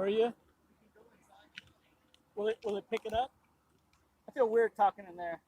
Were you? Will it pick it up? I feel weird talking in there.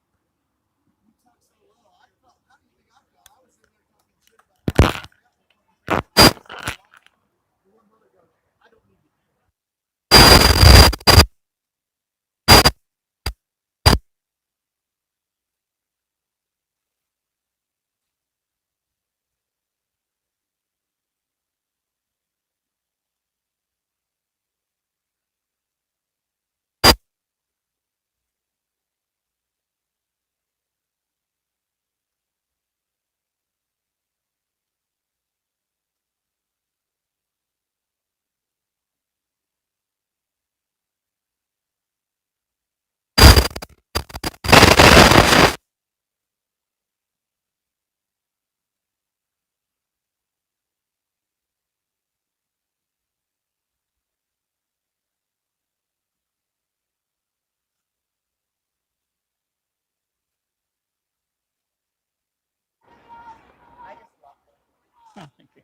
Oh, thank you.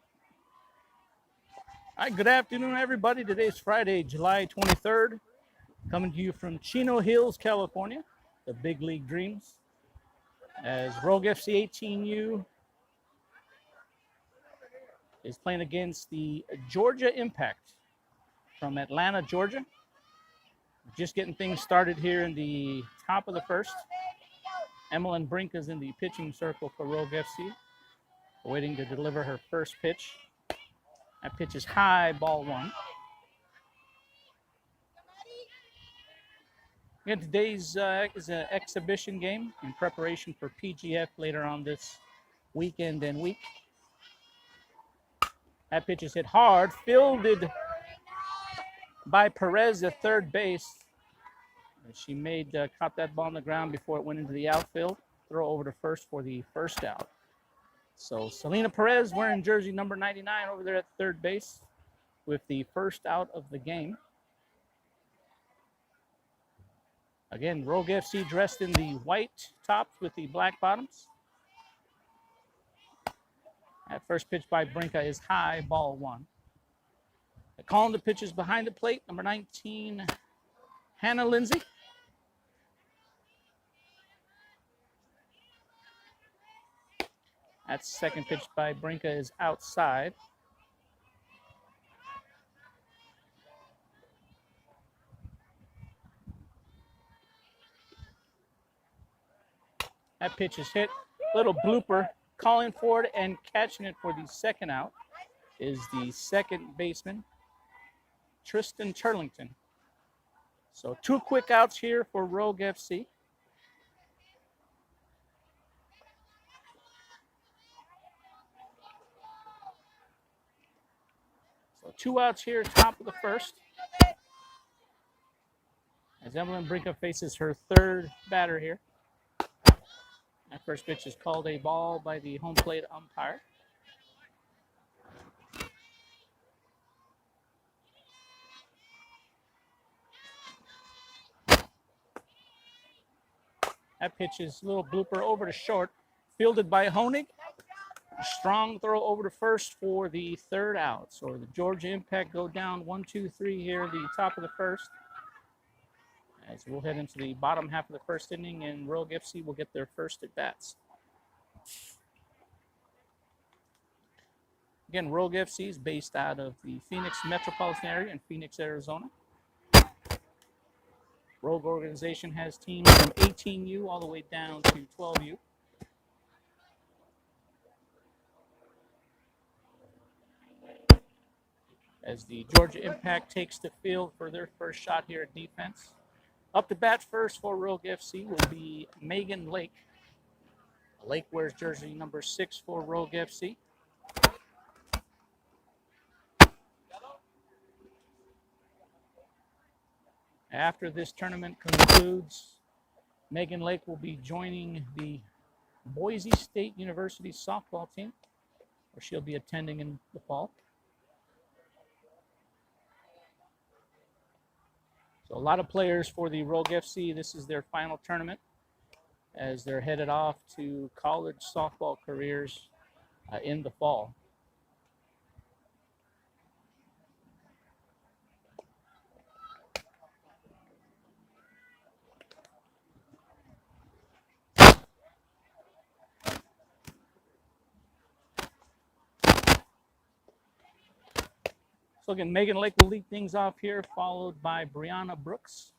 All right, good afternoon, everybody. Today is Friday, July 23rd. Coming to you from Chino Hills, California, the Big League Dreams. As Rogue FC 18U is playing against the Georgia Impact from Atlanta, Georgia. Just getting things started here in the top of the first. Emmeline Brink is in the pitching circle for Rogue FC, waiting to deliver her first pitch. That pitch is high, ball one. Again, today's is an exhibition game in preparation for PGF later on this weekend and week. That pitch is hit hard, fielded by Perez at third base. She caught that ball on the ground before it went into the outfield. Throw over to first for the first out. So Selena Perez wearing jersey number 99 over there at third base with the first out of the game. Again, Rogue FC dressed in the white tops with the black bottoms. That first pitch by Brinka is high, ball one. Calling the pitches behind the plate, number 19, Hannah Lindsay. That second pitch by Brinka is outside. That pitch is hit. Little blooper. Calling for it and catching it for the second out is the second baseman, Tristan Turlington. So 2 quick outs here for Rogue FC. So 2 outs here, top of the first. As Emmeline Brinka faces her third batter here. That first pitch is called a ball by the home plate umpire. That pitch is a little blooper over to short, fielded by Honig. A strong throw over to first for the third out. So the Georgia Impact go down 1-2-3 here, the top of the first. As we'll head into the bottom half of the first inning, and Rogue FC will get their first at bats. Again, Rogue FC is based out of the Phoenix metropolitan area in Phoenix, Arizona. Rogue organization has teams from 18U all the way down to 12U. As the Georgia Impact takes the field for their first shot here at defense. Up to bat first for Rogue FC will be Megan Lake. Lake wears jersey number 6 for Rogue FC. After this tournament concludes, Megan Lake will be joining the Boise State University softball team, where she'll be attending in the fall. So a lot of players for the Rogue FC. This is their final tournament as they're headed off to college softball careers in the fall. So again, Megan Lake will lead things off here, followed by Brianna Brooks.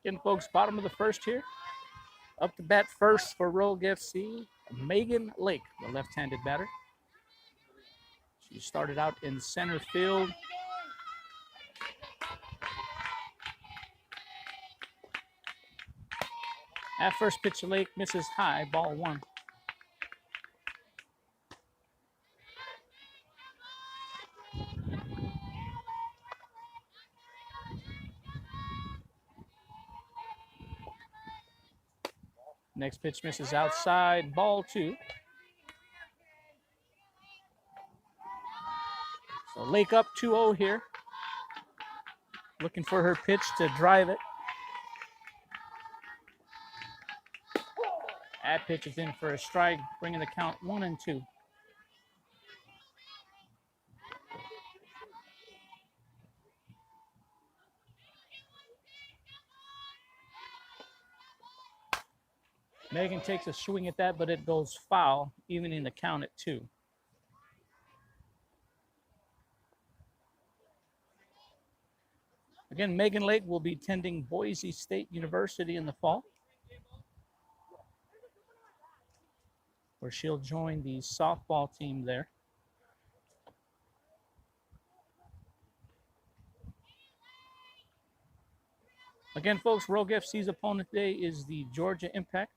Again, folks, bottom of the first here. Up to bat first for Rogue FC, Megan Lake, the left-handed batter. She started out in center field. At first pitch to Lake, misses high, ball one. Next pitch misses outside, ball two. So Lake up 2-0 here. Looking for her pitch to drive it. That pitch is in for a strike, bringing the count 1-2. Megan takes a swing at that, but it goes foul, evening the count at 2. Again, Megan Lake will be attending Boise State University in the fall, where she'll join the softball team there. Again, folks, Rogue FC's opponent today is the Georgia Impact,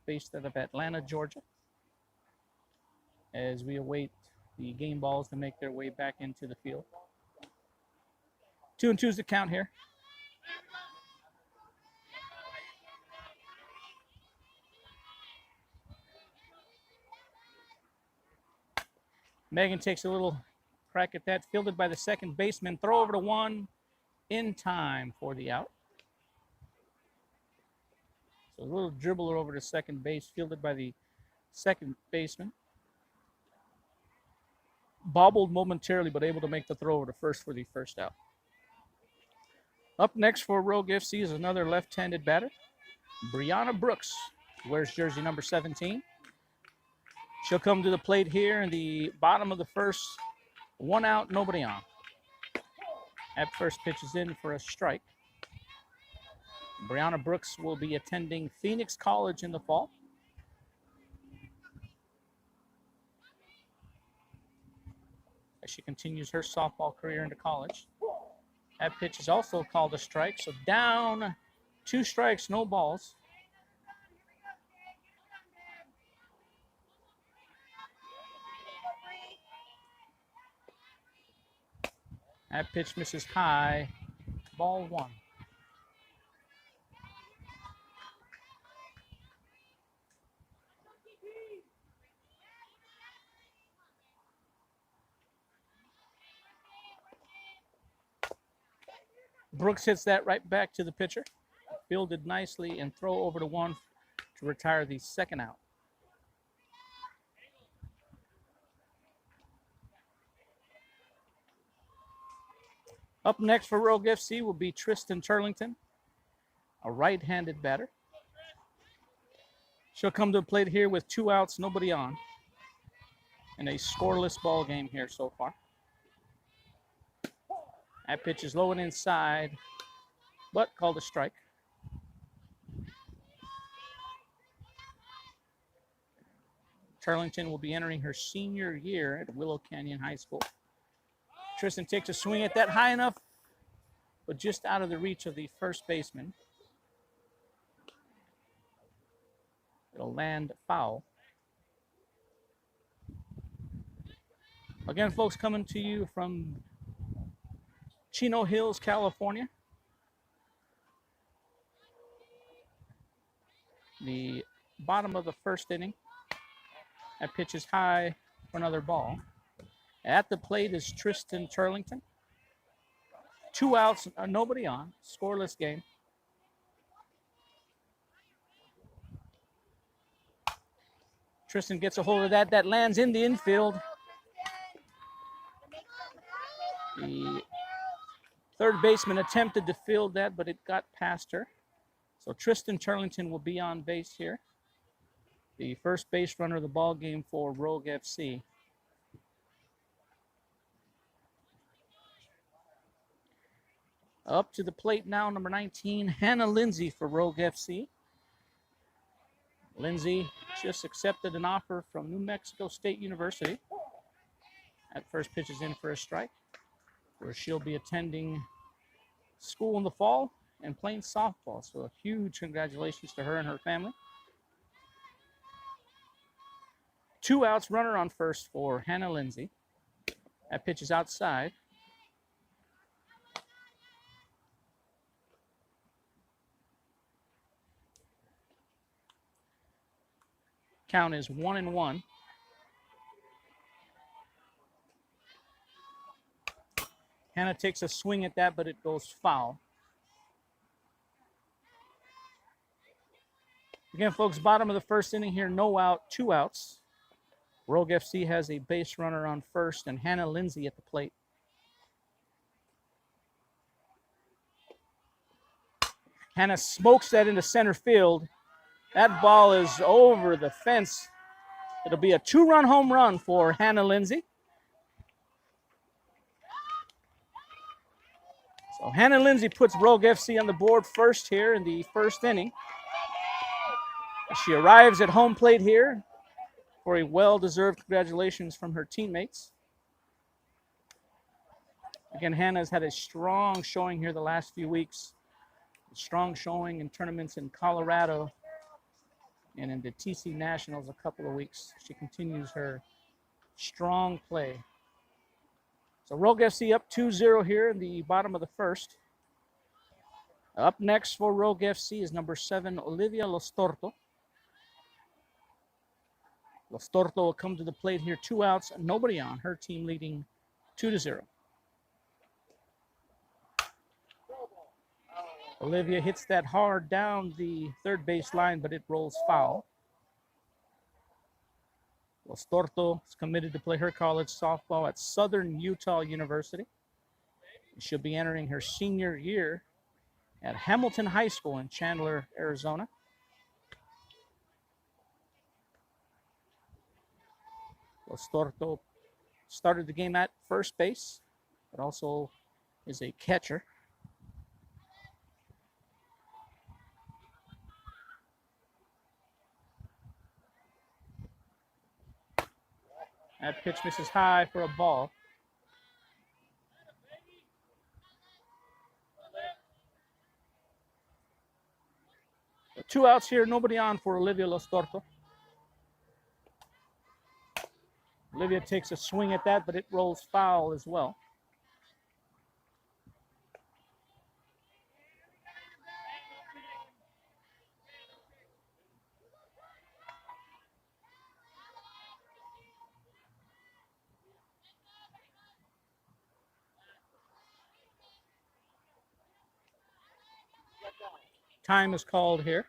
based out of Atlanta, Georgia, as we await the game balls to make their way back into the field. 2-2 is the count here. Megan takes a little crack at that, fielded by the second baseman. Throw over to one, in time for the out. So a little dribbler over to second base, fielded by the second baseman. Bobbled momentarily, but able to make the throw over to first for the first out. Up next for Rogue FC is another left-handed batter, Brianna Brooks, wears jersey number 17. She'll come to the plate here in the bottom of the first. 1 out, nobody on. That first pitch is in for a strike. Brianna Brooks will be attending Phoenix College in the fall. As she continues her softball career into college. That pitch is also called a strike, so down 2 strikes, no balls. That pitch misses high, ball 1. Brooks hits that right back to the pitcher. Fielded nicely and throw over to 1 to retire the second out. Up next for Rogue FC will be Tristan Turlington, a right-handed batter. She'll come to the plate here with 2 outs, nobody on, in a scoreless ball game here so far. That pitch is low and inside, but called a strike. Turlington will be entering her senior year at Willow Canyon High School. Tristan takes a swing at that, high enough, but just out of the reach of the first baseman. It'll land foul. Again, folks, coming to you from Chino Hills, California. The bottom of the first inning. That pitch is high for another ball. At the plate is Tristan Turlington. 2 outs, nobody on. Scoreless game. Tristan gets a hold of that. That lands in the infield. The third baseman attempted to field that, but it got past her. So Tristan Turlington will be on base here. The first base runner of the ball game for Rogue FC. Up to the plate now, number 19, Hannah Lindsay for Rogue FC. Lindsay just accepted an offer from New Mexico State University. That first pitch is in for a strike, where she'll be attending school in the fall and playing softball. So a huge congratulations to her and her family. 2 outs, runner on first for Hannah Lindsay. That pitch is outside. Count is 1-1. Hannah takes a swing at that, but it goes foul. Again, folks, bottom of the first inning here, no out, 2 outs. Rogue FC has a base runner on first and Hannah Lindsay at the plate. Hannah smokes that into center field. That ball is over the fence. It'll be a 2-run home run for Hannah Lindsay. So Hannah Lindsay puts Rogue FC on the board first here in the first inning. She arrives at home plate here for a well-deserved congratulations from her teammates. Again, Hannah's had a strong showing here the last few weeks. A strong showing in tournaments in Colorado and in the TC Nationals a couple of weeks. She continues her strong play. So Rogue FC up 2-0 here in the bottom of the first. Up next for Rogue FC is number 7, Olivia Lostorto. Lostorto will come to the plate here, 2 outs, nobody on. Her team leading 2-0. Olivia hits that hard down the third base line, but it rolls foul. Lostorto is committed to play her college softball at Southern Utah University. She'll be entering her senior year at Hamilton High School in Chandler, Arizona. Lostorto started the game at first base, but also is a catcher. That pitch misses high for a ball. So 2 outs here, nobody on for Olivia Lostorto. Olivia takes a swing at that, but it rolls foul as well. Time is called here.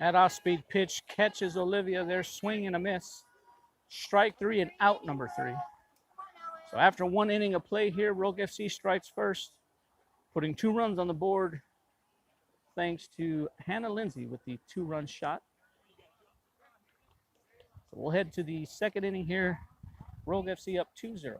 That off-speed pitch catches Olivia there, swing and a miss. Strike 3 and out number 3. So after 1 inning of play here, Rogue FC strikes first, putting 2 runs on the board thanks to Hannah Lindsay with the 2-run shot. So we'll head to the second inning here. Rogue FC up 2-0.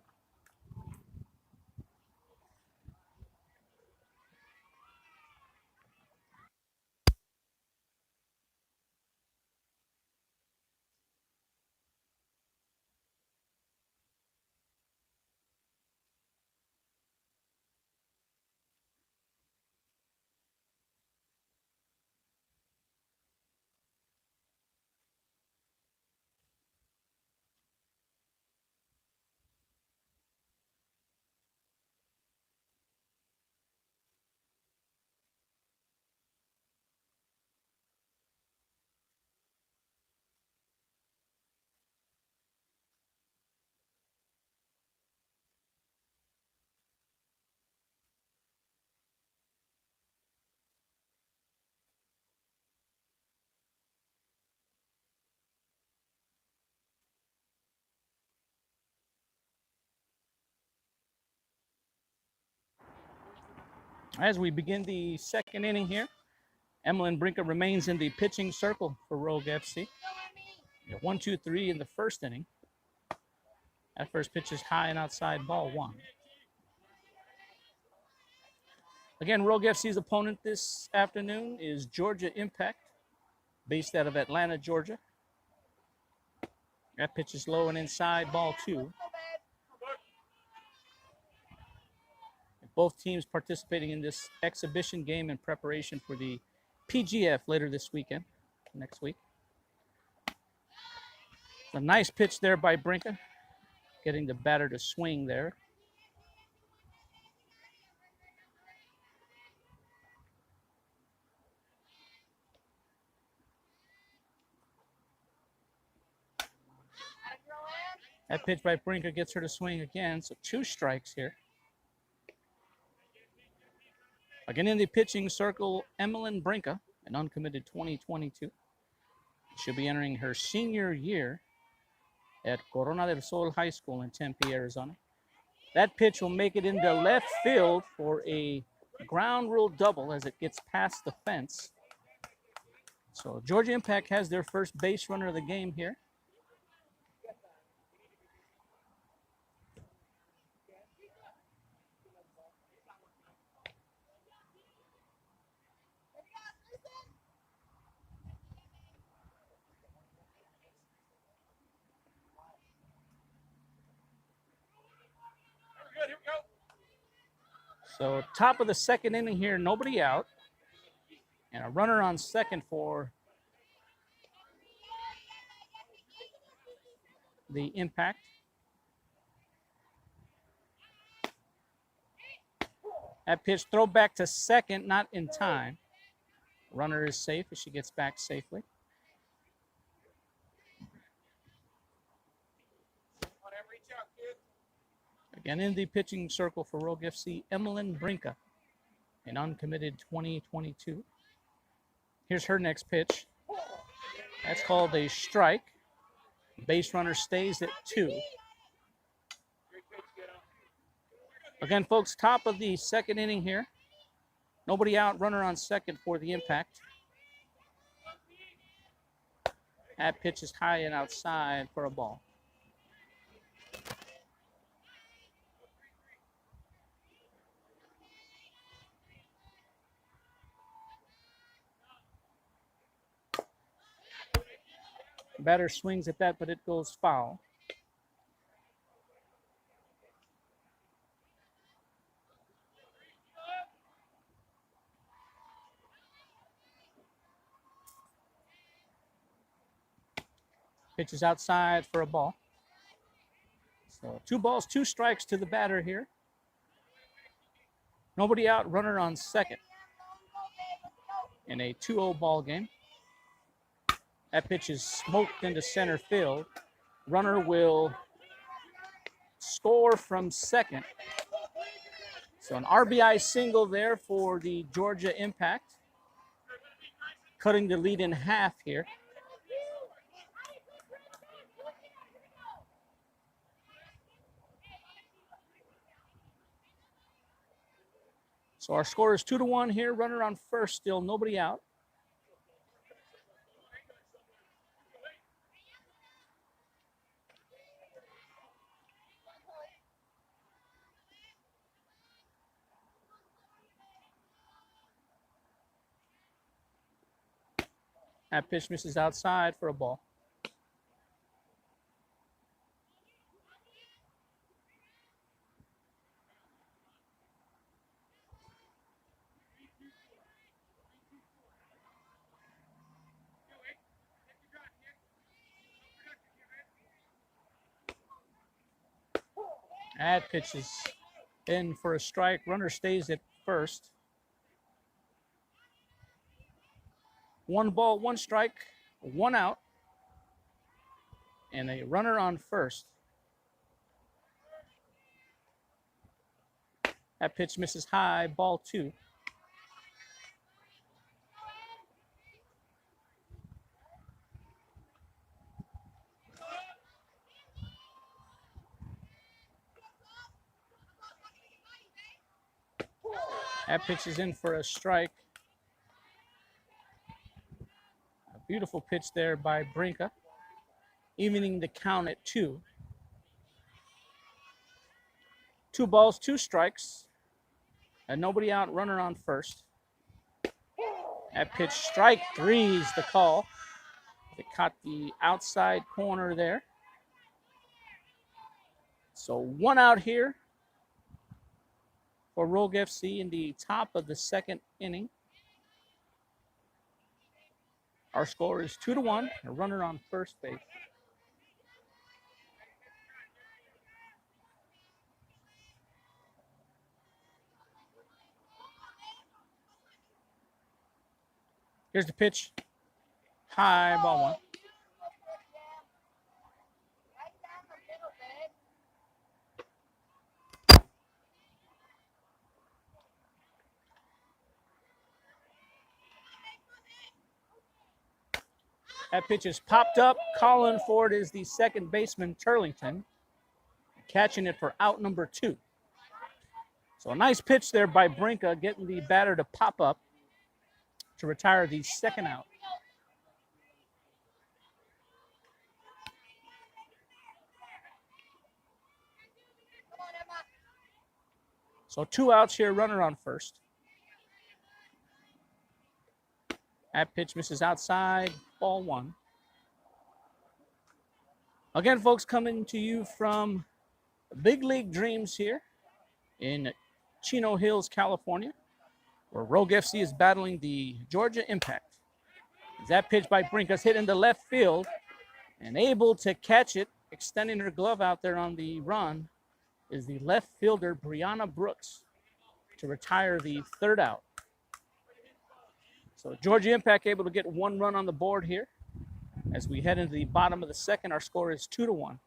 As we begin the second inning here, Emmeline Brinker remains in the pitching circle for Rogue FC. 1-2-3 in the first inning. That first pitch is high and outside, ball one. Again, Rogue FC's opponent this afternoon is Georgia Impact, based out of Atlanta, Georgia. That pitch is low and inside, ball two. Both teams participating in this exhibition game in preparation for the PGF later this weekend, next week. A nice pitch there by Brinker, getting the batter to swing there. That pitch by Brinker gets her to swing again, so 2 strikes here. Again in the pitching circle, Emmeline Brinker, an uncommitted 2022. She'll be entering her senior year at Corona del Sol High School in Tempe, Arizona. That pitch will make it into left field for a ground rule double as it gets past the fence. So Georgia Impact has their first base runner of the game here. So top of the second inning here, nobody out. And a runner on second for the Impact. That pitch throw back to second, not in time. Runner is safe as she gets back safely. Again in the pitching circle for Rogue FC, Emmeline Brinker, an uncommitted 2022. Here's her next pitch. That's called a strike. Base runner stays at 2. Again, folks, top of the second inning here. Nobody out, runner on second for the Impact. That pitch is high and outside for a ball. Batter swings at that, but it goes foul. Pitch is outside for a ball. So 2 balls, 2 strikes to the batter here. Nobody out, runner on second in a 2-0 ball game. That pitch is smoked into center field. Runner will score from second. So an RBI single there for the Georgia Impact, cutting the lead in half here. So our score is 2-1 here. Runner on first, still nobody out. That pitch misses outside for a ball. That pitch is in for a strike. Runner stays at first. 1 ball, 1 strike, 1 out, and a runner on first. That pitch misses high, ball 2. That pitch is in for a strike. A beautiful pitch there by Brinka, evening the count at 2. 2 balls, 2 strikes, and nobody out, runner on first. That pitch, strike 3 is the call. It caught the outside corner there. So 1 out here for Rogue FC in the top of the 2nd inning. Our score is 2-1, a runner on first base. Here's the pitch. High, ball 1. That pitch is popped up. Calling for it is the second baseman, Turlington, catching it for out number 2. So a nice pitch there by Brinka, getting the batter to pop up to retire the second out. So 2 outs here, runner on first. That pitch misses outside, ball 1. Again, folks, coming to you from Big League Dreams here in Chino Hills, California, where Rogue FC is battling the Georgia Impact. That pitch by Brinka's hit into left field, and able to catch it, extending her glove out there on the run, is the left fielder, Brianna Brooks, to retire the third out. So Georgia Impact able to get 1 run on the board here. As we head into the bottom of the 2nd, our score is 2-1.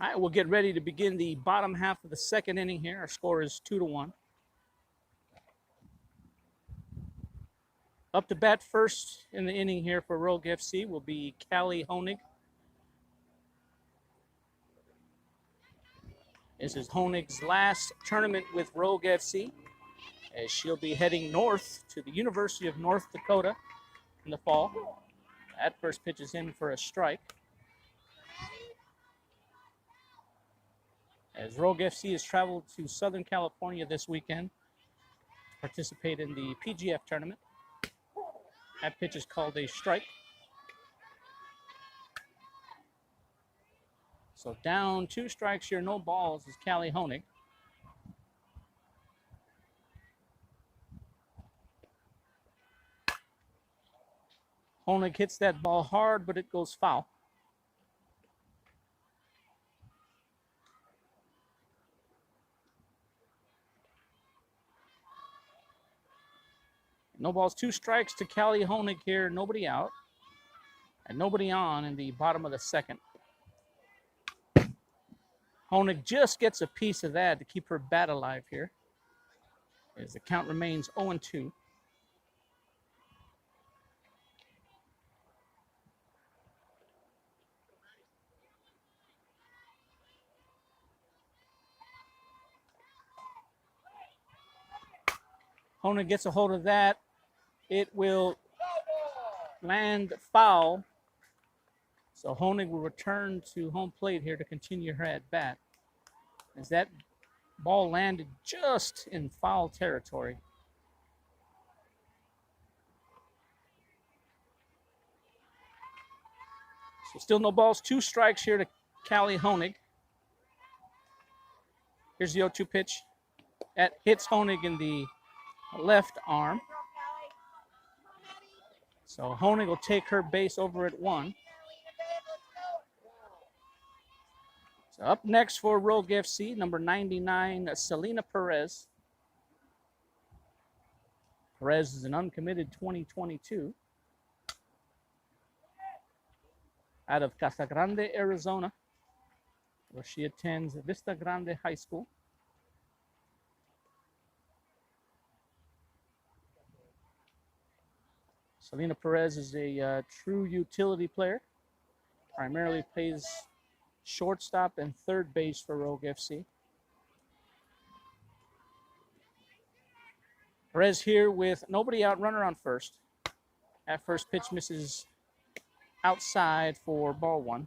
All right, we'll get ready to begin the bottom half of the 2nd inning here. Our score is 2-1. Up to bat first in the inning here for Rogue FC will be Callie Honig. This is Honig's last tournament with Rogue FC, as she'll be heading north to the University of North Dakota in the fall. That first pitch is in for a strike. As Rogue FC has traveled to Southern California this weekend to participate in the PGF tournament. That pitch is called a strike. So down 2 strikes here, no balls is Callie Honig. Honig hits that ball hard, but it goes foul. No balls, 2 strikes to Callie Honig here, nobody out. And nobody on in the bottom of the 2nd. Honig just gets a piece of that to keep her bat alive here, as the count remains 0-2. Honig gets a hold of that. It will land foul. So Honig will return to home plate here to continue her at bat, as that ball landed just in foul territory. So still no balls, 2 strikes here to Callie Honig. Here's the 0-2 pitch. That hits Honig in the left arm. So Honig will take her base over at 1. So up next for Rogue FC, number 99, Selena Perez. Perez is an uncommitted 2022 out of Casa Grande, Arizona, where she attends Vista Grande High School. Selena Perez is a true utility player, primarily plays shortstop and third base for Rogue FC. Perez here with nobody out, runner on first. That first pitch misses outside for ball 1.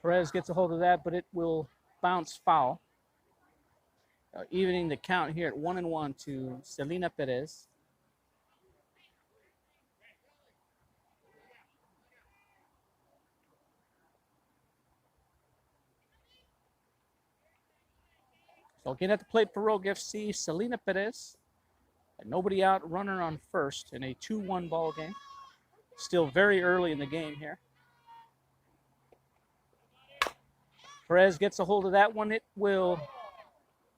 Perez gets a hold of that, but it will bounce foul. Evening the count here at 1-1 to Selena Perez. So again at the plate for Rogue FC, Selena Perez. And nobody out, runner on first in a 2-1 ball game. Still very early in the game here. Perez gets a hold of that one. It will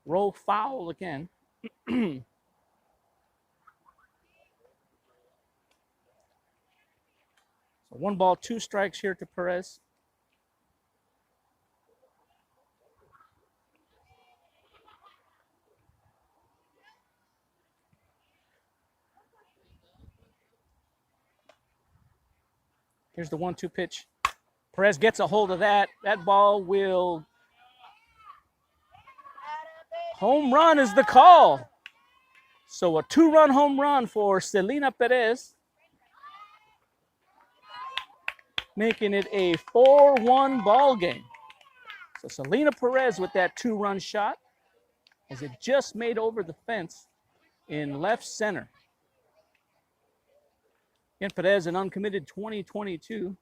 roll foul again. So 1 ball, 2 strikes here to Perez. Here's the 1-2 pitch. Perez gets a hold of that. That ball will... Home run is the call. So a 2-run home run for Selena Perez, making it a 4-1 ball game. So Selena Perez with that 2-run shot as it just made over the fence in left center. Again, Perez, an uncommitted 2022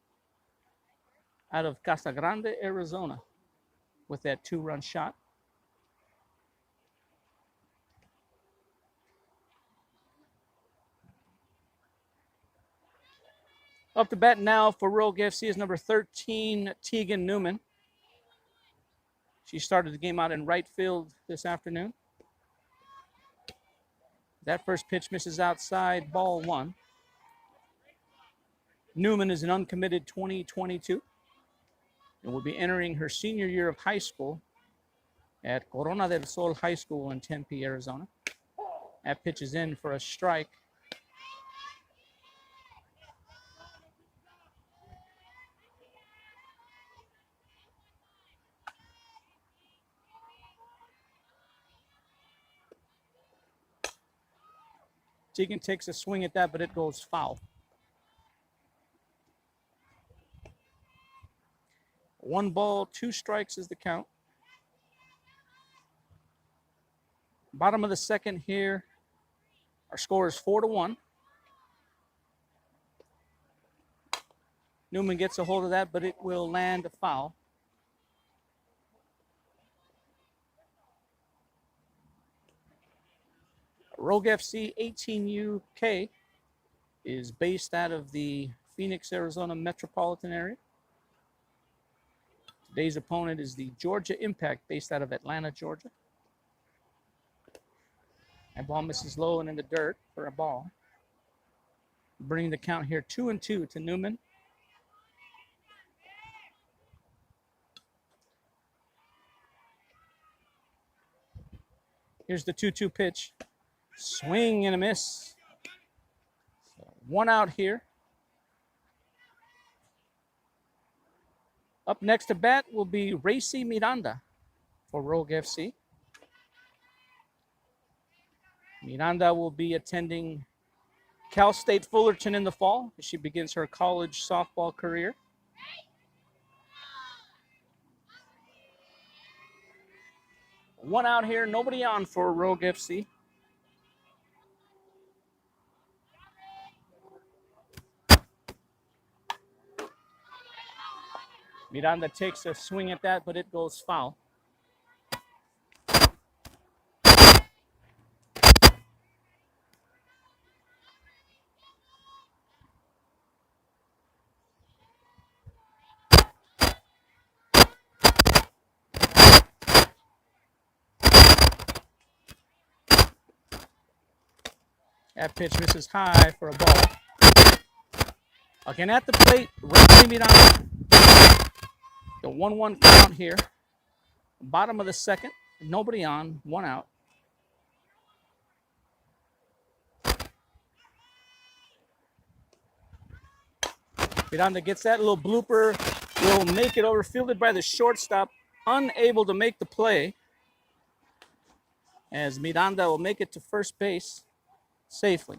out of Casa Grande, Arizona, with that 2-run shot. Up to bat now for Rogue FC is number 13, Tegan Newman. She started the game out in right field this afternoon. That first pitch misses outside, ball 1. Newman is an uncommitted 2022 and will be entering her senior year of high school at Corona del Sol High School in Tempe, Arizona. That pitch is in for a strike. Tegan takes a swing at that, but it goes foul. 1 ball, 2 strikes is the count. Bottom of the second here. Our score is 4-1. Newman gets a hold of that, but it will land a foul. Rogue FC 18UK is based out of the Phoenix, Arizona metropolitan area. Today's opponent is the Georgia Impact, based out of Atlanta, Georgia. That ball misses low and in the dirt for a ball. Bringing the count here 2-2 to Newman. Here's the 2-2 pitch. Swing and a miss. So 1 out here. Up next to bat will be Racy Miranda for Rogue FC. Miranda will be attending Cal State Fullerton in the fall as she begins her college softball career. One out here, nobody on for Rogue FC. Miranda takes a swing at that, but it goes foul. That pitch misses high for a ball. Again at the plate, Randy Miranda. The 1-1 count here. Bottom of the second, nobody on, one out. Miranda gets that little blooper, will make it over, fielded by the shortstop, unable to make the play. As Miranda will make it to first base safely.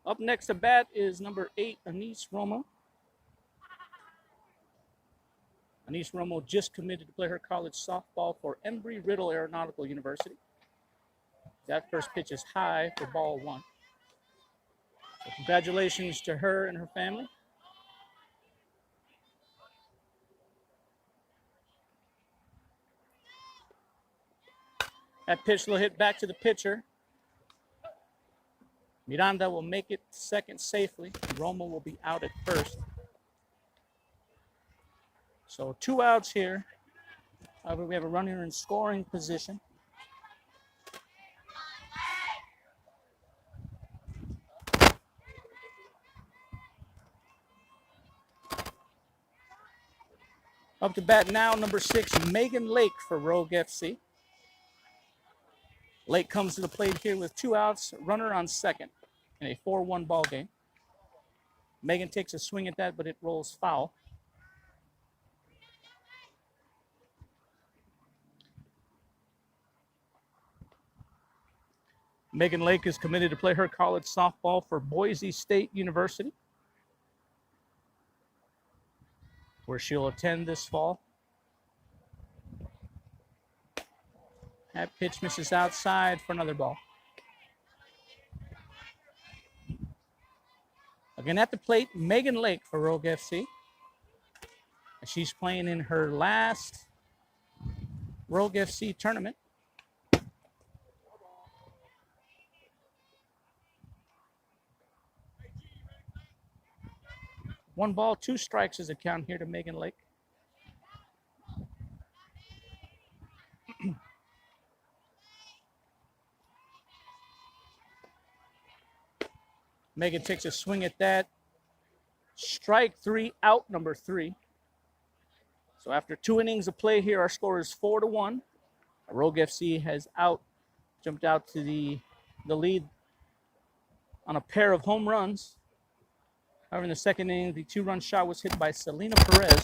Up next to bat is number 8, Anise Romo. Anise Romo just committed to play her college softball for Embry-Riddle Aeronautical University. That first pitch is high for ball 1. So congratulations to her and her family. That pitch will hit back to the pitcher. Miranda will make it second safely. Romo will be out at first. So 2 outs here. However, we have a runner in scoring position. Up to bat now, number 6, Megan Lake for Rogue FC. Lake comes to the plate here with 2 outs, runner on second in a 4-1 ball game. Megan takes a swing at that, but it rolls foul. Megan Lake is committed to play her college softball for Boise State University, where she'll attend this fall. That pitch misses outside for another ball. Again at the plate, Megan Lake for Rogue FC. She's playing in her last Rogue FC tournament. One ball, 2 strikes is a count here to Megan Lake. Megan takes a swing at that. Strike 3, out number 3. So after 2 innings of play here, our score is 4-1. Rogue FC has jumped out to the lead on a pair of home runs. However, in the second inning, the 2-run shot was hit by Selena Perez,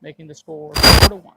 making the score 4-1.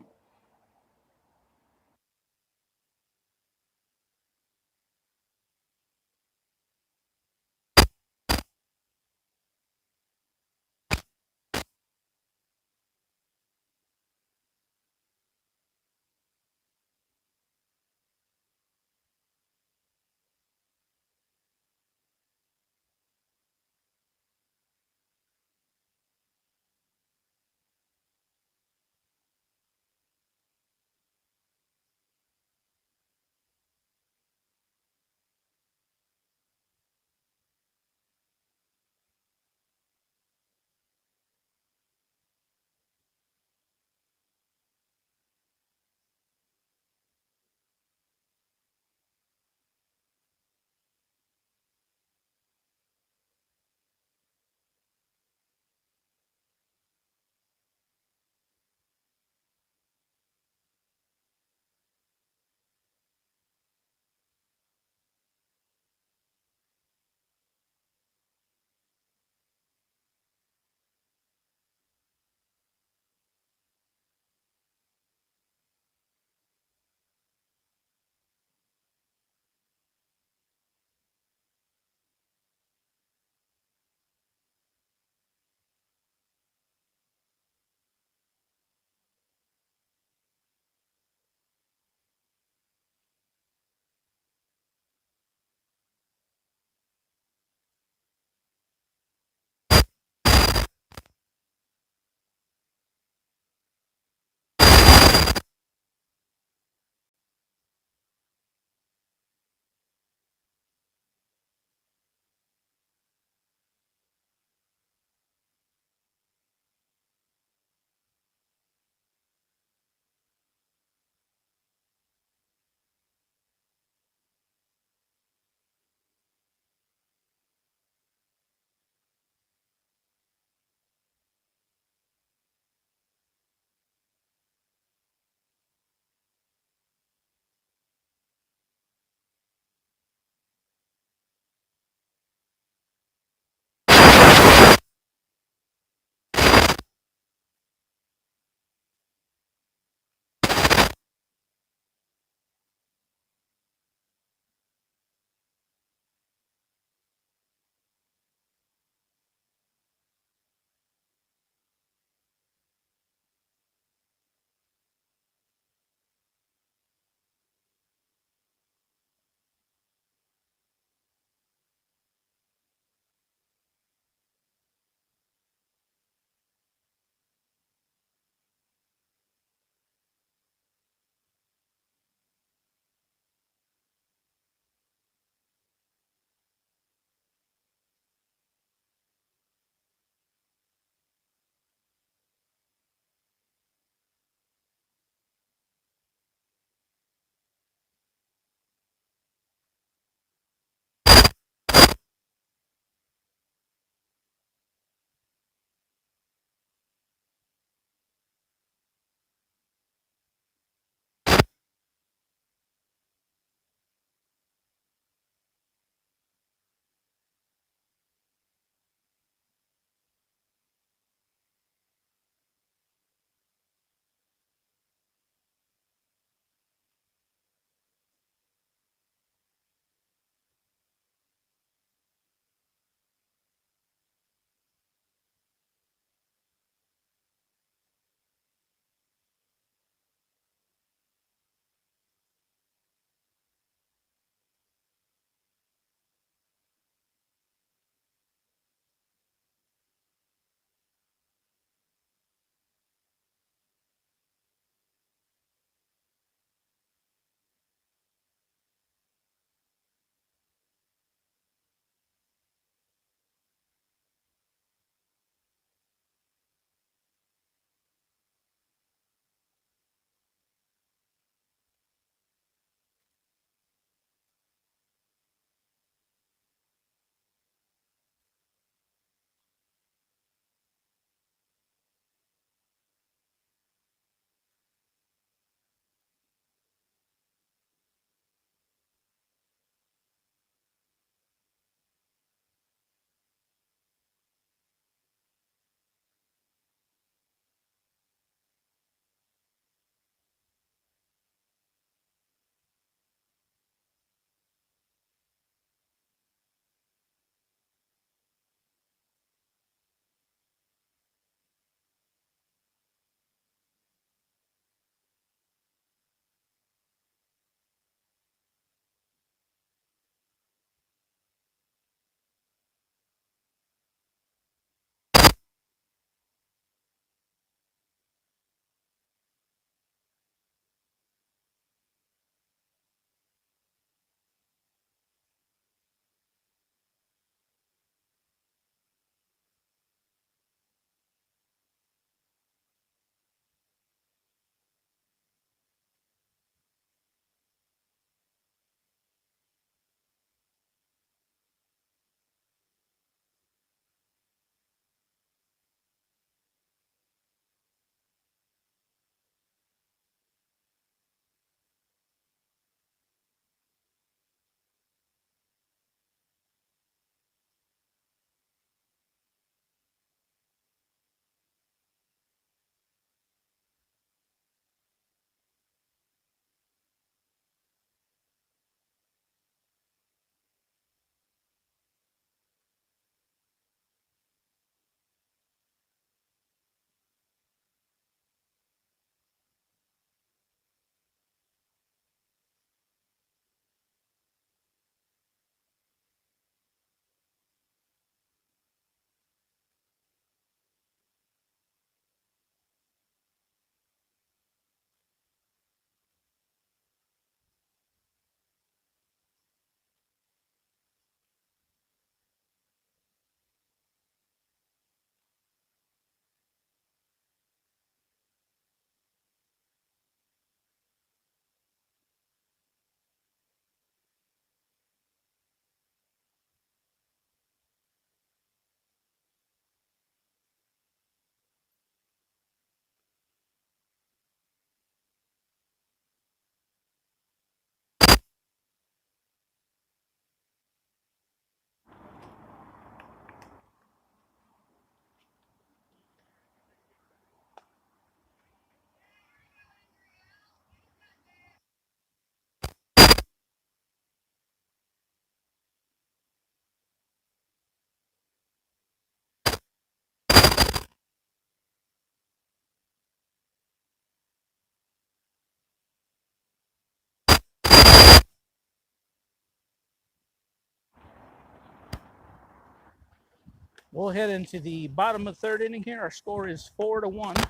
We'll head into the bottom of the third inning here. Our score is 4-1.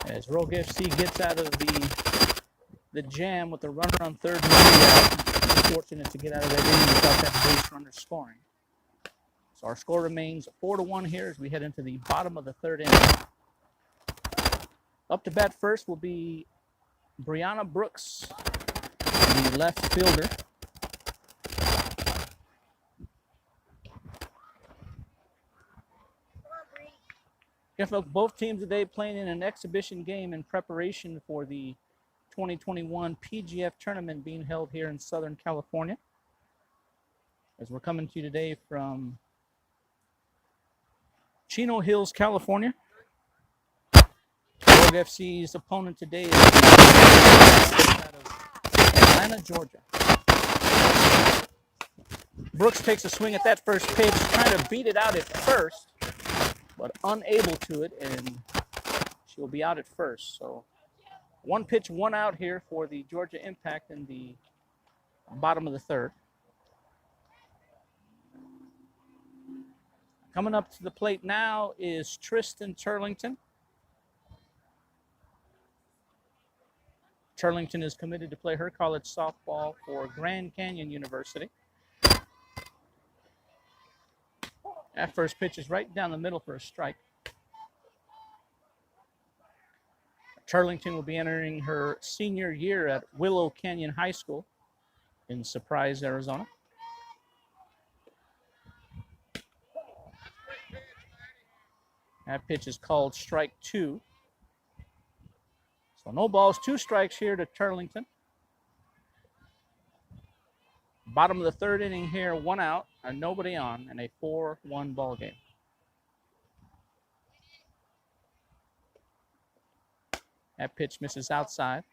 As Rogue FC gets out of the jam with the runner on third and out. Fortunate to get out of that inning without that base runner scoring. So our score remains 4-1 here as we head into the bottom of the third inning. Up to bat first will be Brianna Brooks, the left fielder. Both teams today playing in an exhibition game in preparation for the 2021 PGF tournament being held here in Southern California. As we're coming to you today from Chino Hills, California. Rogue FC's opponent today is out of Atlanta, Georgia. Brooks takes a swing at that first pitch, trying to beat it out at first, but unable to it, and she'll be out at first. So one pitch, one out here for the Georgia Impact in the bottom of the third. Coming up to the plate now is Tristan Turlington. Turlington is committed to play her college softball for Grand Canyon University. That first pitch is right down the middle for a strike. Turlington will be entering her senior year at Willow Canyon High School in Surprise, Arizona. That pitch is called strike two. So no balls, two strikes here to Turlington. Bottom of the third inning here, one out, and nobody on, and a 4-1 ball game. That pitch misses outside.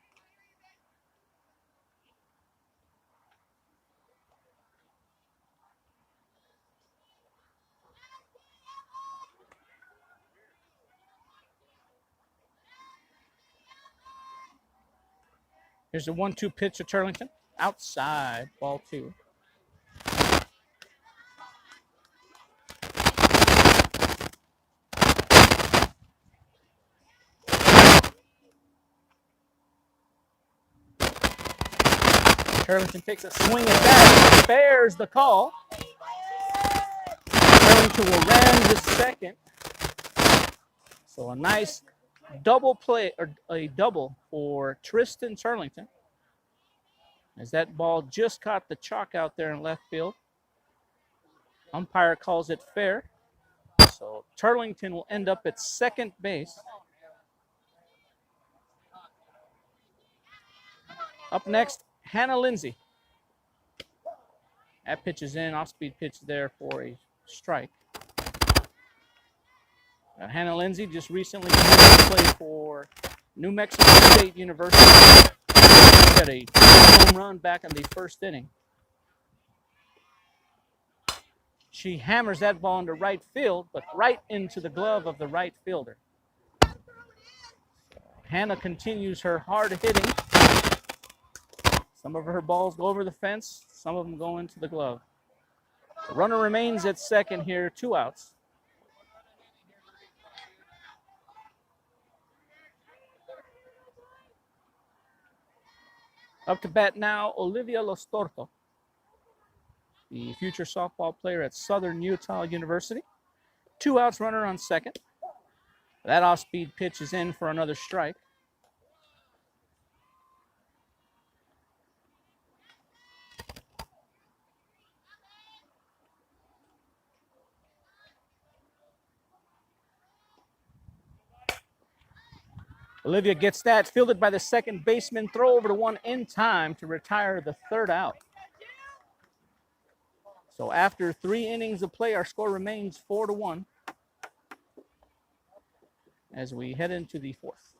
Here's the 1-2 pitch to Turlington. Outside, ball two. Turlington takes a swing at that, spares the call. Turlington will ram the second. So a nice double play, or a double for Tristan Turlington, as that ball just caught the chalk out there in left field. Umpire calls it fair. So Turlington will end up at second base. Up next, Hannah Lindsay. That pitch is in, off-speed pitch there for a strike. Hannah Lindsay just recently played for New Mexico State University. Got a home run back in the first inning. She hammers that ball into right field, but right into the glove of the right fielder. Hannah continues her hard hitting. Some of her balls go over the fence, some of them go into the glove. The runner remains at second here, 2 outs. Up to bat now, Olivia Lostorto, the future softball player at Southern Utah University. 2 outs, runner on second. That off-speed pitch is in for another strike. Olivia gets that, fielded by the second baseman, throw over to one in time to retire the third out. So after 3 innings of play, our score remains 4-1 as we head into the fourth.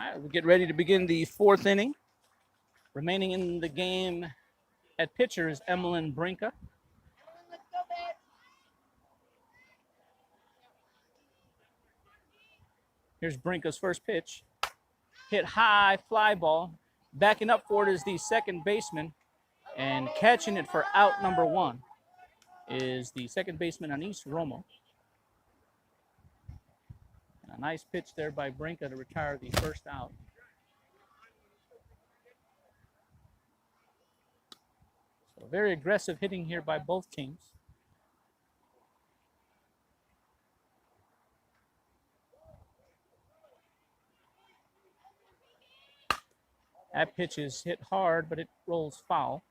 All right, we get ready to begin the fourth inning. Remaining in the game at pitcher is Emmeline Brinka. Here's Brinka's first pitch. Hit high, fly ball. Backing up for it is the second baseman, and catching it for out number one is the second baseman, Anise Romo. And a nice pitch there by Brinka to retire the first out. So very aggressive hitting here by both teams. That pitch is hit hard, but it rolls foul.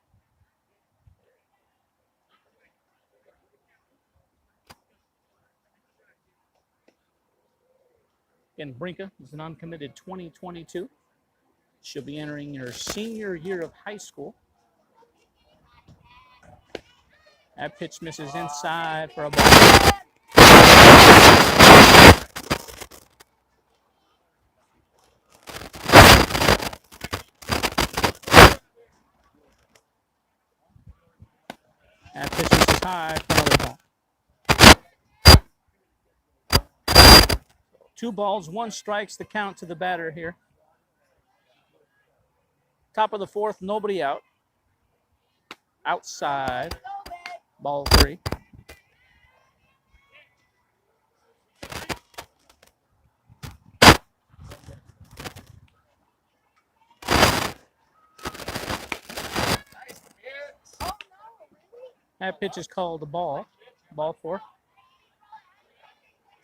Again, Brinka is an uncommitted 2022. She'll be entering her senior year of high school. That pitch misses inside for a ball. That pitch misses high for another ball. 2 balls, 1 strikes the count to the batter here. Top of the fourth, nobody out. Outside, ball 3. That pitch is called a ball 4.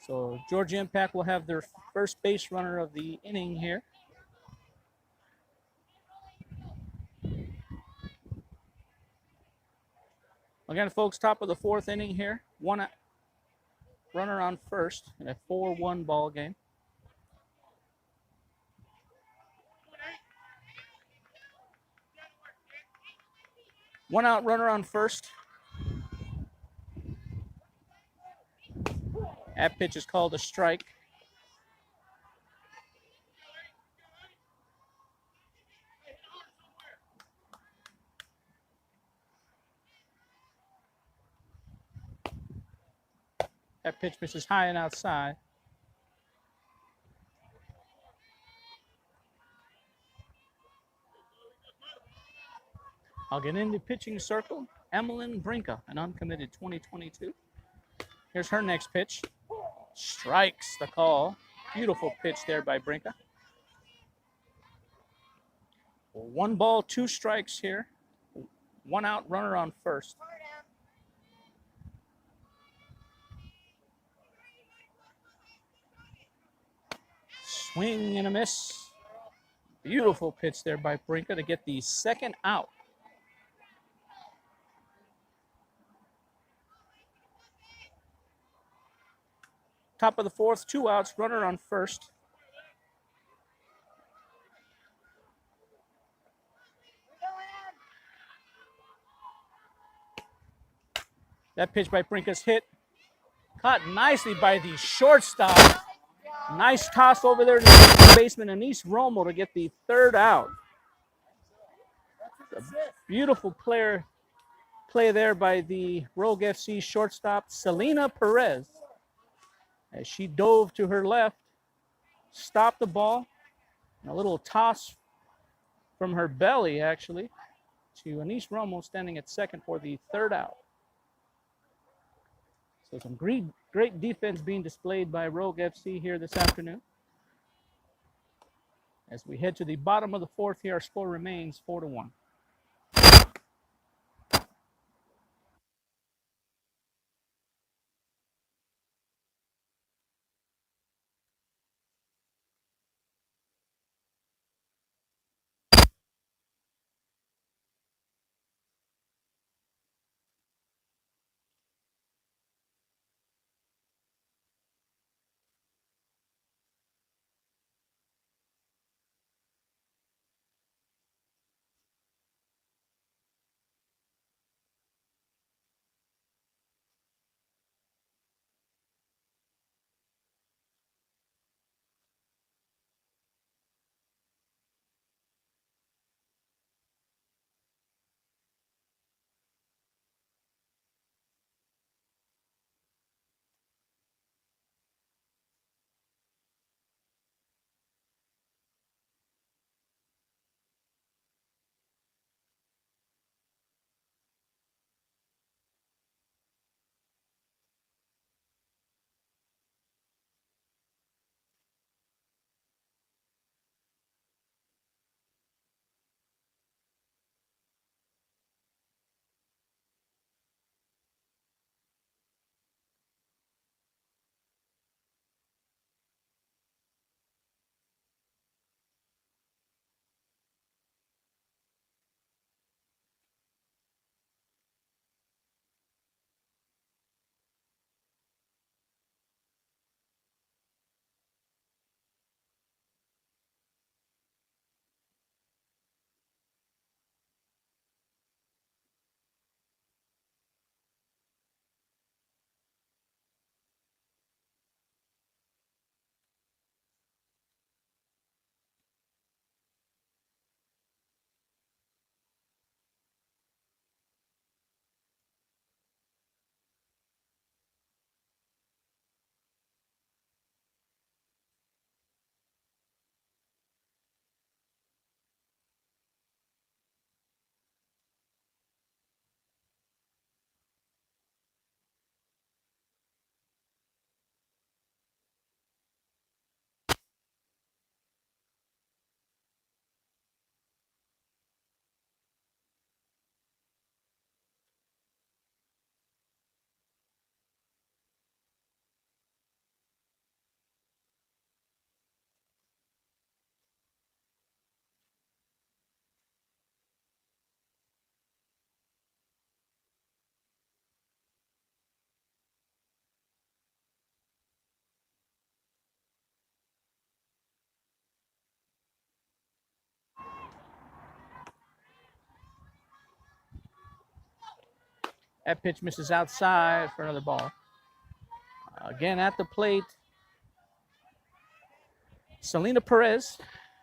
So Georgia Impact will have their first base runner of the inning here. Again, folks, top of the fourth inning here. 1 runner on first in a 4-1 ball game. One out runner on first. That pitch is called a strike. That pitch misses high and outside. I'll get in the pitching circle. Emmeline Brinka, an uncommitted 2022. Here's her next pitch. Strikes the call. Beautiful pitch there by Brinka. 1 ball, 2 strikes here. 1 out runner on first. Swing and a miss. Beautiful pitch there by Brinka to get the second out. Top of the fourth, 2 outs, runner on first. That pitch by Brinka's hit. Caught nicely by the shortstop. Nice toss over there to the second baseman, Anise Romo, to get the third out. A beautiful play there by the Rogue FC shortstop, Selena Perez, as she dove to her left, stopped the ball, and a little toss from her belly, actually, to Anise Romo standing at second for the third out. So some great defense being displayed by Rogue FC here this afternoon. As we head to the bottom of the fourth here, our score remains 4-1. That pitch misses outside for another ball. Again at the plate, Selena Perez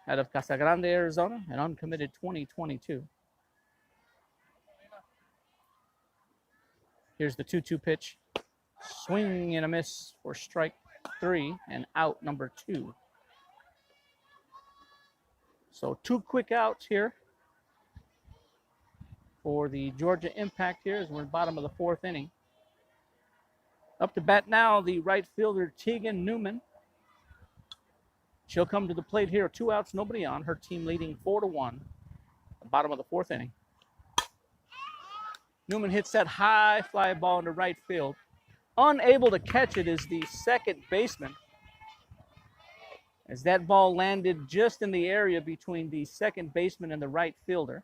out of Casa Grande, Arizona, an uncommitted 2022. Here's the 2-2 pitch. Swing and a miss for strike 3 and out number 2. So 2 quick outs here for the Georgia Impact here as we're in the bottom of the 4th inning. Up to bat now, the right fielder, Tegan Newman. She'll come to the plate here. 2 outs, nobody on. Her team leading 4-1. The bottom of the 4th inning. Newman hits that high fly ball into right field. Unable to catch it is the second baseman, as that ball landed just in the area between the second baseman and the right fielder.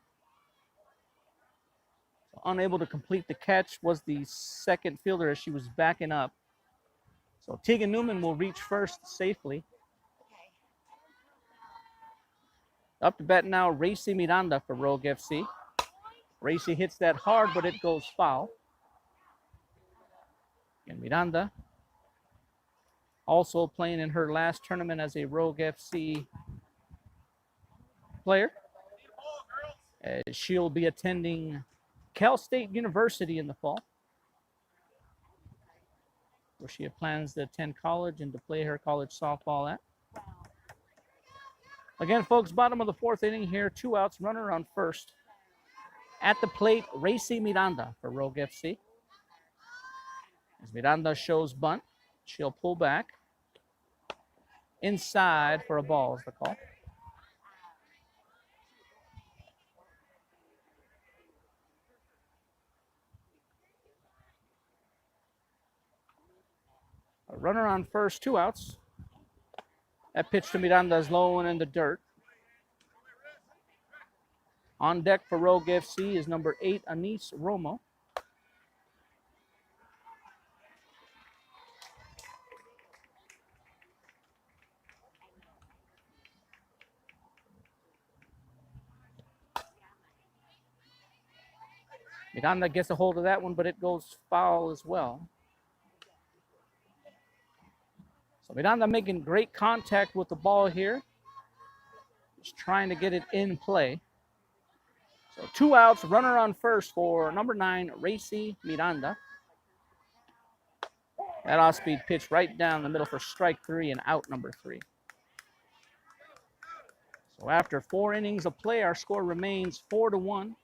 So unable to complete the catch was the second fielder as she was backing up. So Tegan Newman will reach first safely. Up to bat now, Racy Miranda for Rogue FC. Racy hits that hard, but it goes foul. And Miranda, also playing in her last tournament as a Rogue FC player. She'll be attending Cal State University in the fall, where she plans to attend college and to play her college softball at. Again, folks, bottom of the 4th inning here, 2 outs, runner on first. At the plate, Racy Miranda for Rogue FC. As Miranda shows bunt, she'll pull back. Inside for a ball is the call. A runner on first, 2 outs. That pitch to Miranda is low and in the dirt. On deck for Rogue FC is number 8, Anise Romo. Miranda gets a hold of that one, but it goes foul as well. So Miranda making great contact with the ball here. Just trying to get it in play. So 2 outs, runner on first for number 9, Racy Miranda. That off-speed pitch right down the middle for strike 3 and out number 3. So after 4 innings of play, our score remains 4-1.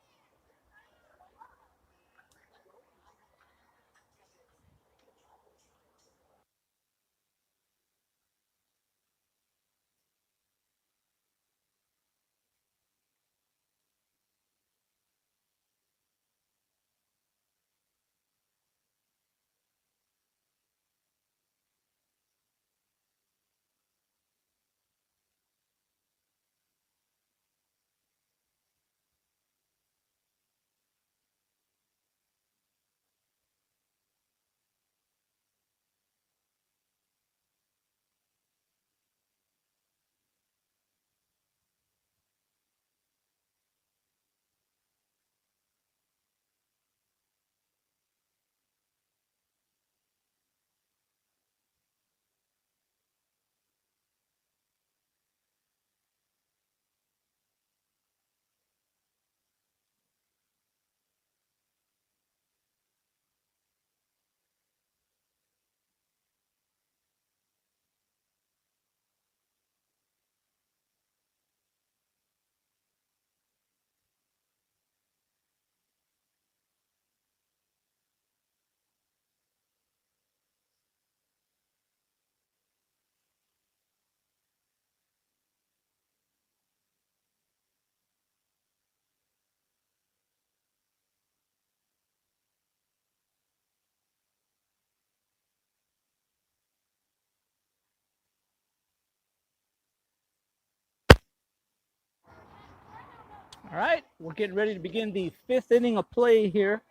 All right, we're getting ready to begin the 5th inning of play here.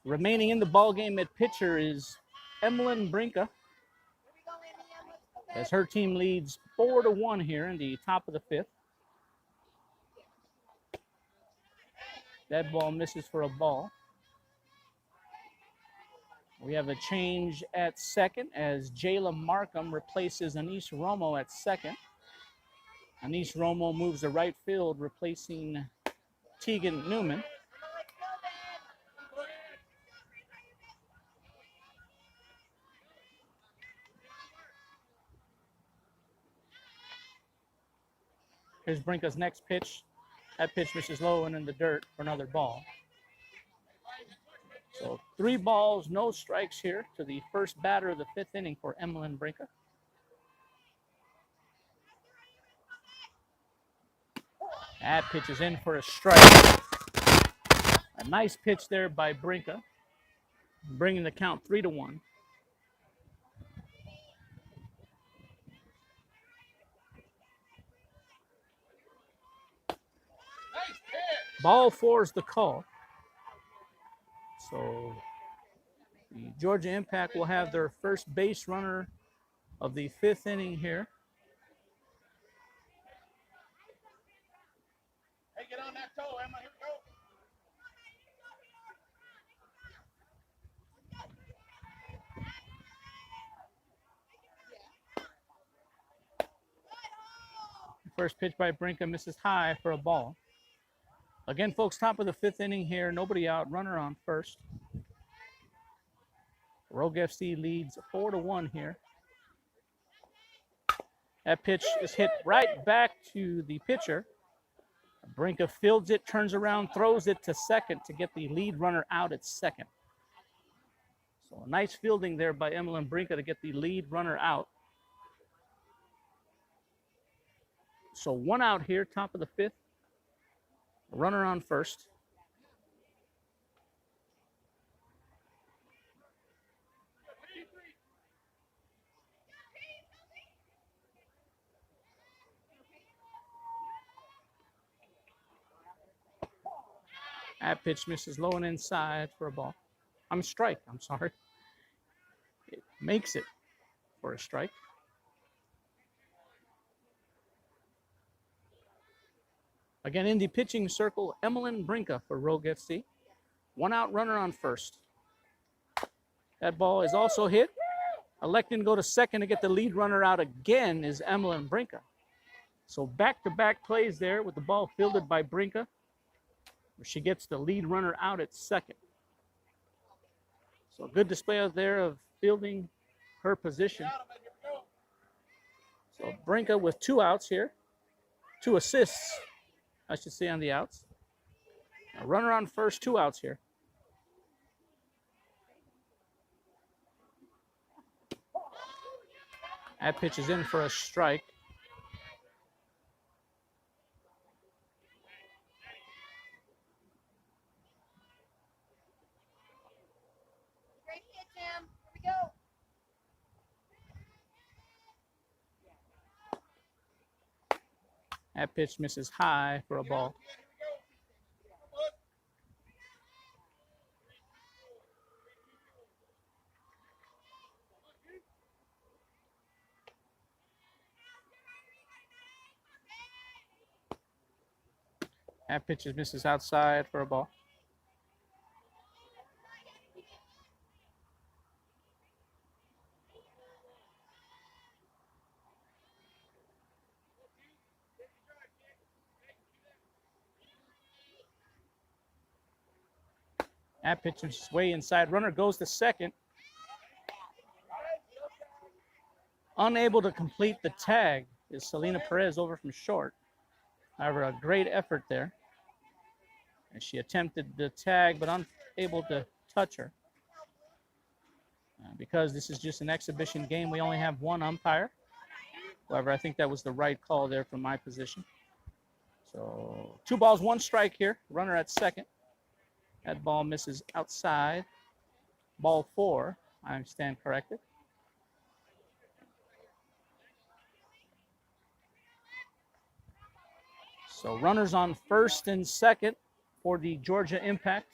Remaining in the ball game at pitcher is Emlyn Brinka, as her team leads 4-1 here in the top of the 5th. That ball misses for a ball. We have a change at second as Jayla Markham replaces Anise Romo at second. Anise Romo moves to right field, replacing Tegan Newman. Here's Brinka's next pitch. That pitch misses low and in the dirt for another ball. So 3 balls, no strikes here to the first batter of the 5th inning for Emmeline Brinka. That pitch is in for a strike. A nice pitch there by Brinka, bringing the count 3-1. Ball 4 is the call. So the Georgia Impact will have their first base runner of the 5th inning here. Hey, get on that toe, Emma. Here we go. First pitch by Brinka misses high for a ball. Again, folks, top of the 5th inning here. Nobody out. Runner on first. Rogue FC leads 4-1 here. That pitch is hit right back to the pitcher. Brinka fields it, turns around, throws it to second to get the lead runner out at second. So a nice fielding there by Emmeline Brinka to get the lead runner out. So 1 out here, top of the 5th. Runner on first. That pitch misses low and inside for a ball. Strike, I'm sorry. It makes it for a strike. Again, in the pitching circle, Emmeline Brinka for Rogue FC. 1 out, runner on first. That ball is also hit. Electing to go to second to get the lead runner out again is Emmeline Brinka. So back-to-back plays there with the ball fielded by Brinka. She gets the lead runner out at second. So a good display out there of fielding her position. So Brinka with 2 outs here. 2 assists, I should say, on the outs. A runner on first, 2 outs here. That pitch is in for a strike. Great hit, Tim. Here we go. That pitch misses high for a ball. That pitch misses outside for a ball. That pitch is way inside. Runner goes to second. Unable to complete the tag is Selena Perez over from short. However, a great effort there. And she attempted the tag, but unable to touch her. Because this is just an exhibition game, we only have 1 umpire. However, I think that was the right call there from my position. So 2 balls, 1 strike here. Runner at second. That ball misses outside. Ball 4, I stand corrected. So runners on first and second for the Georgia Impact.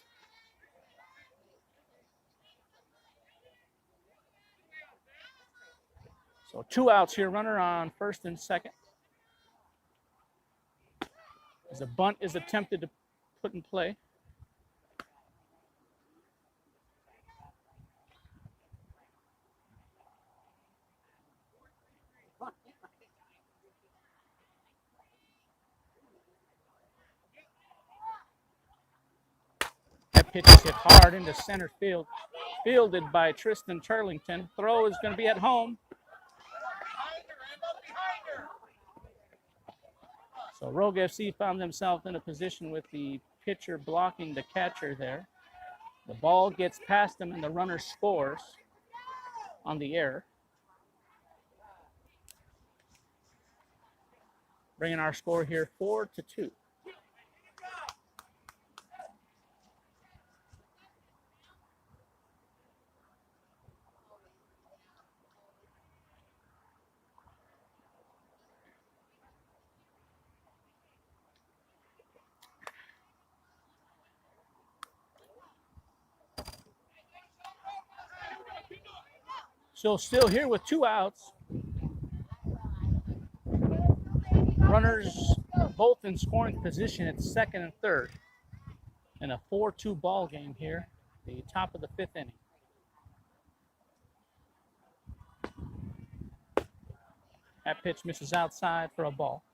So 2 outs here, runner on first and second. As a bunt is attempted to put in play. pitch is hit hard into center field. Fielded by Tristan Turlington. Throw is going to be at home. So Rogue FC found themselves in a position with the pitcher blocking the catcher there. The ball gets past him and the runner scores on the air. Bringing our score here 4-2. So still here with 2 outs. Runners both in scoring position at second and third. In a 4-2 ball game here, the top of the 5th inning. That pitch misses outside for a ball.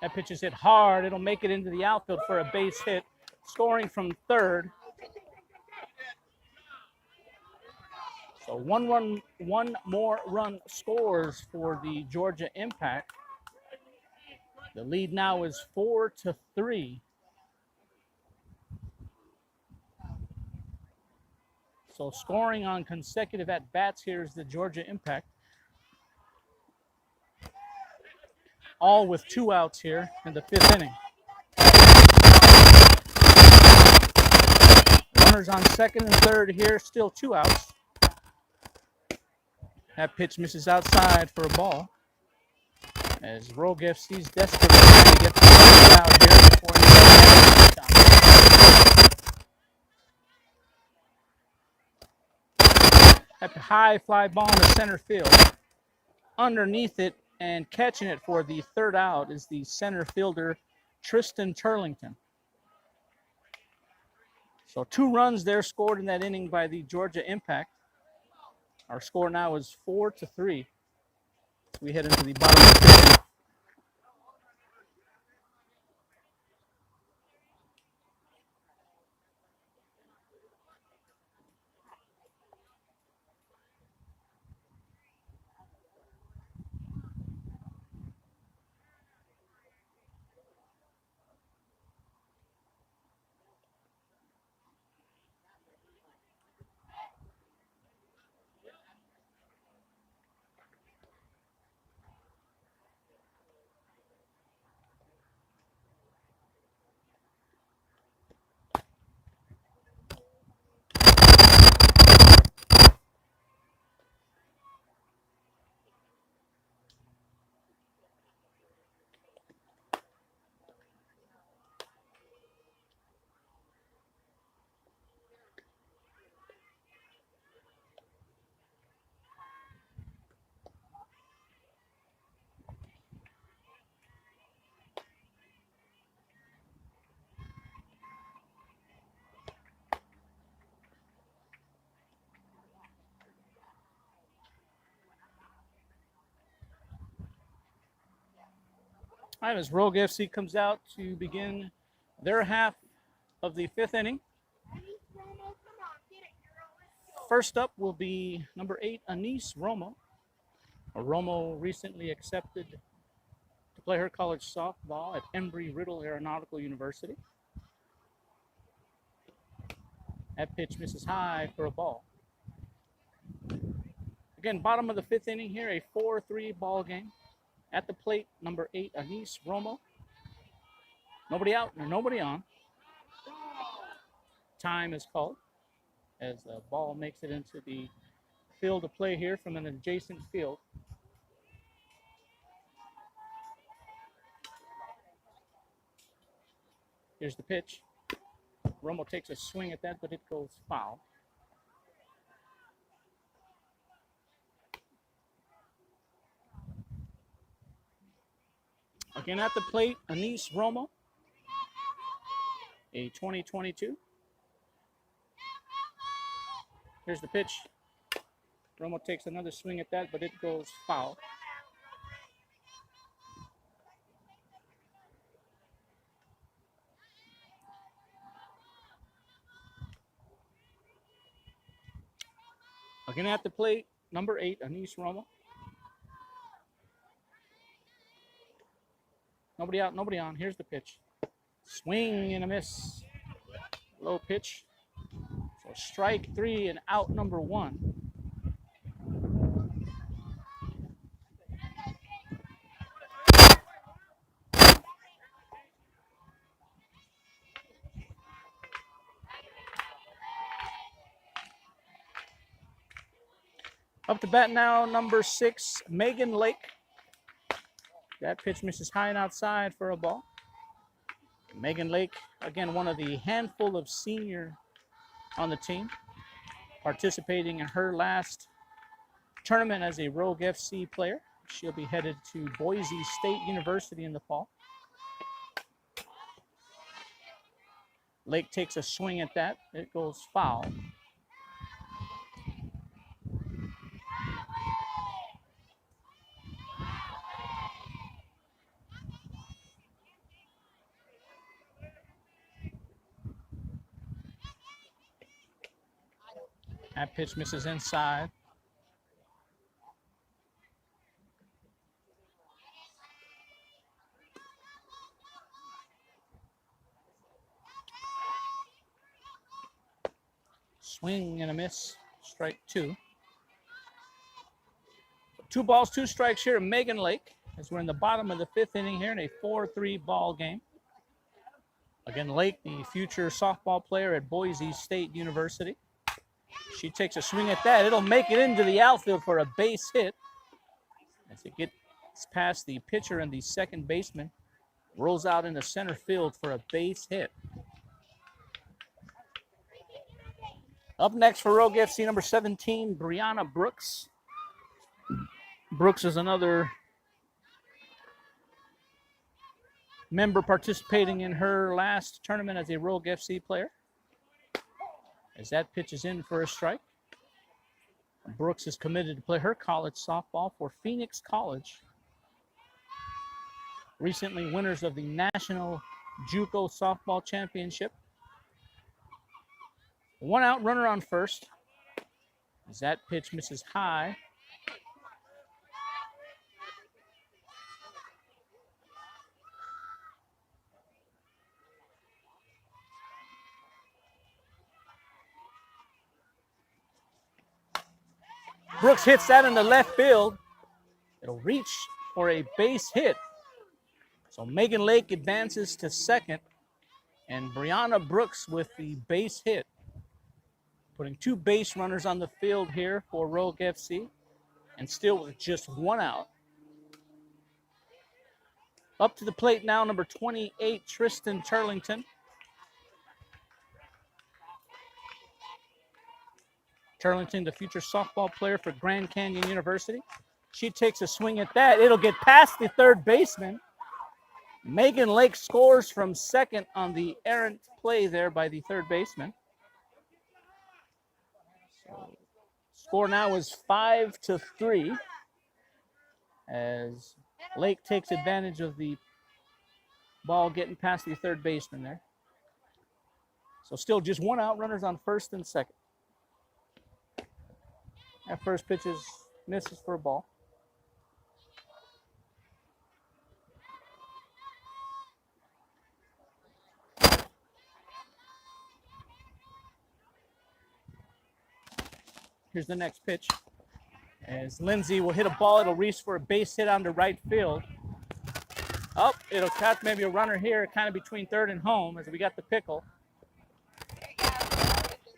That pitch is hit hard. It'll make it into the outfield for a base hit. Scoring from third. So one more run scores for the Georgia Impact. The lead now is 4-3. So scoring on consecutive at-bats here is the Georgia Impact. All with 2 outs here in the 5th inning. Runners on second and third here, still 2 outs. That pitch misses outside for a ball. As Rogue FC's desperate to get the runners out here before he that high fly ball into center field. Underneath it and catching it for the 3rd out is the center fielder Tristan Turlington. So 2 runs there scored in that inning by the Georgia Impact. Our score now is 4-3. We head into the bottom of the 5th inning. All right, as Rogue FC comes out to begin their half of the 5th inning. First up will be number 8, Anise Romo. Romo recently accepted to play her college softball at Embry-Riddle Aeronautical University. That pitch misses high for a ball. Again, bottom of the 5th inning here, a 4-3 ball game. At the plate, number 8, Anise Romo. Nobody out and nobody on. Time is called as the ball makes it into the field of play here from an adjacent field. Here's the pitch. Romo takes a swing at that, but it goes foul. Again at the plate, Anise Romo, a 2022. Here's the pitch. Romo takes another swing at that, but it goes foul. Again at the plate, number 8, Anis Romo. Nobody out, nobody on. Here's the pitch. Swing and a miss. Low pitch. So strike 3 and out number 1. Up to bat now, number 6, Megan Lake. That pitch misses high and outside for a ball. Megan Lake, again, one of the handful of senior on the team, participating in her last tournament as a Rogue FC player. She'll be headed to Boise State University in the fall. Lake takes a swing at that. It goes foul. That pitch misses inside. Swing and a miss. Strike 2. 2 balls, 2 strikes here at Megan Lake as we're in the bottom of the 5th inning here in a 4-3 ball game. Again, Lake, the future softball player at Boise State University. She takes a swing at that. It'll make it into the outfield for a base hit. As it gets past the pitcher and the second baseman, rolls out into center field for a base hit. Up next for Rogue FC, number 17, Brianna Brooks. Brooks is another member participating in her last tournament as a Rogue FC player. As that pitch is in for a strike. Brooks is committed to play her college softball for Phoenix College. Recently winners of the National JUCO Softball Championship. 1 out, runner on first. As that pitch misses high. Brooks hits that in the left field. It'll reach for a base hit. So Megan Lake advances to second, and Brianna Brooks with the base hit. Putting 2 base runners on the field here for Rogue FC, and still with just 1 out. Up to the plate now, number 28, Tristan Turlington. Turlington, the future softball player for Grand Canyon University. She takes a swing at that. It'll get past the third baseman. Megan Lake scores from second on the errant play there by the third baseman. So, score now is 5-3 as Lake takes advantage of the ball getting past the third baseman there. So still just 1 out, runners on first and second. That first pitch misses for a ball. Here's the next pitch. As Lindsay will hit a ball, it'll reach for a base hit onto right field. Oh, it'll catch maybe a runner here, kind of between third and home, as we got the pickle.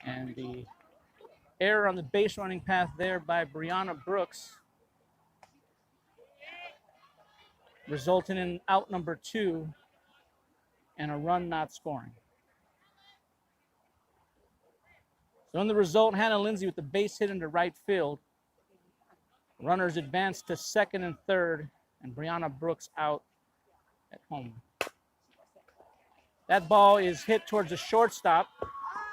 And the error on the base running path there by Brianna Brooks, resulting in out number 2 and a run not scoring. So in the result, Hannah Lindsay with the base hit into right field. Runners advance to second and third, and Brianna Brooks out at home. That ball is hit towards the shortstop,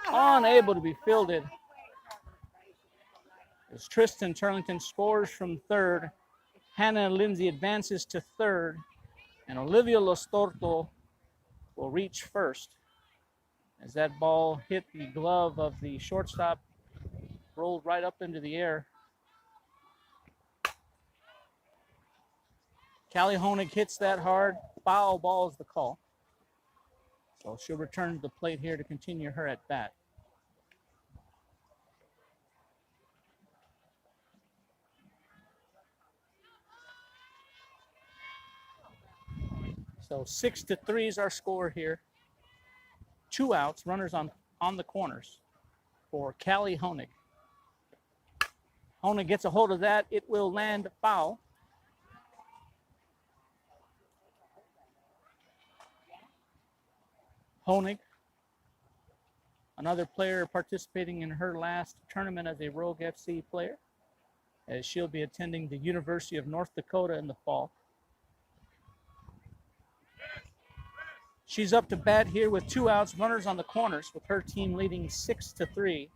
unable to be fielded As Tristan Turlington scores from third, Hannah Lindsay advances to third, and Olivia Lostorto will reach first. As that ball hit the glove of the shortstop, rolled right up into the air. Callie Honig hits that hard. Foul ball is the call. So she'll return to the plate here to continue her at bat. So 6-3 is our score here. 2 outs, runners on the corners for Callie Honig. Honig gets a hold of that. It will land foul. Honig, another player participating in her last tournament as a Rogue FC player, as she'll be attending the University of North Dakota in the fall. She's up to bat here with 2 outs, runners on the corners, with her team leading 6-3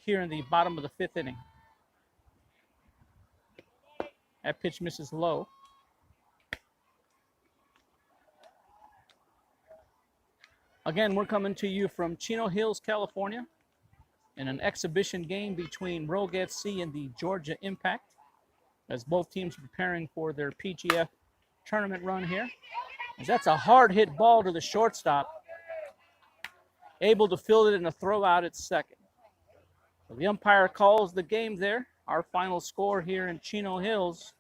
here in the bottom of the 5th inning. That pitch misses low. Again, we're coming to you from Chino Hills, California, in an exhibition game between Rogue FC and the Georgia Impact, as both teams are preparing for their PGF tournament run here. As that's a hard hit ball to the shortstop, able to field it in a throw out at second. So the umpire calls the game there. Our final score here in Chino Hills,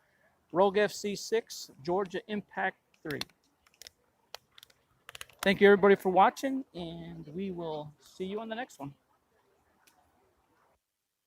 Rogue FC 6, Georgia Impact 3. Thank you, everybody, for watching, and we will see you on the next one.